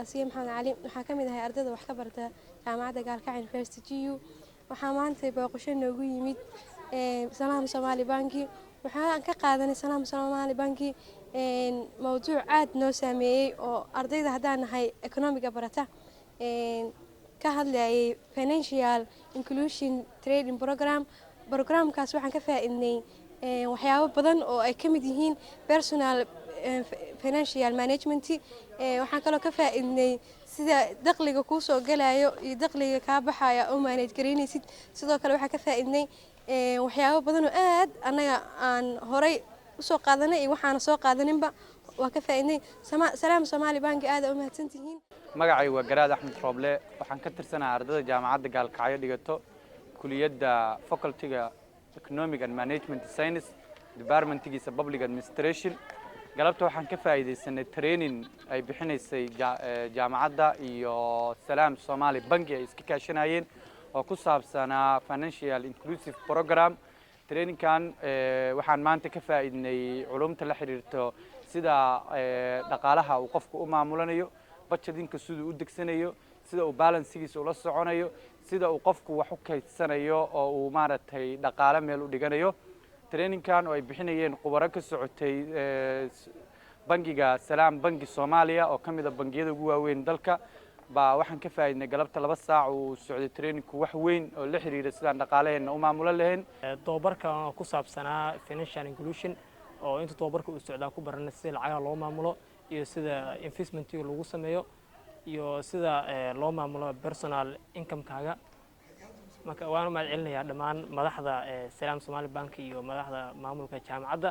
آسيا محمد علي waxaan ka mid ahay ardayda wax ka barata jaamacadda Gaalkacyo University GU waxaan maanta booqasho noogu yimid Salaam Somali Banki waxaan ka qaadanay Salaam Somali Banki mowduuc aad noo saameeyay oo ardayda haddaan nahay economiga barata ka hadlayay financial inclusion trading programkaas waxaan ka faa'iidnay waxyaabo badan oo ay ka mid yihiin personal financial management waxaan kaloo ka faa'iidnay sida dakhliga ku soo galayo iyo dakhliga ka baxaya oo manage gareynaysid sidoo kale waxaan ka faa'iidnay waxyaabo badan oo aad anaga aan horay u soo qaadanay iyo waxaan soo qaadaninba waa ka faa'iidnay Salaam Somali Banki aad u mahadsantihiin magacay waa Garaad Axmed Rooble waxaan ka tirsanahay ardayda jaamacadda Gaalkacyo dhigato kuliyadda faculty-ga Economic and Management Science department-giisa Public Administration galabta waxaan ka faa'iideysanay training ay bixinaysay jaamacadda iyo Salaam Somali Banki ay iska kaashanayeen oo ku saabsanaa financial inclusive program trainingkan waxaan maanta ka faa'iidnay culumta la xiriirto sida dhaqaalaha uu qofku u maamulanayo budgetinka sidoo u degsanayo sida uu balancegiisa ula soconayo sida uu qofku wax u kaydsanayo oo uu maaragtay dhaqaale meel u dhiganayo trainingkan oo ay bixinayeen khubaro ka socotay bangiga Salaam Banki Soomaaliya oo kamid ah bangiyada ugu waaweyn dalka baa waxaan ka faa'iidnay galabta 2 saac uu socday trainingku wax weyn oo la xiriira sida dhaqaaleena u maamulan lahayn tababarka ku saabsanaa financial inclusion oo inta tababarka uu socdaa ku baranay sida lacagaha loo maamulo iyo sida investment-ka lagu sameeyo iyo sida loo maamulo personal income-kaaga marka waan u mahadcelinayaa dhammaan madaxda Salaam Somali Banki iyo madaxda maamulka jaamacadda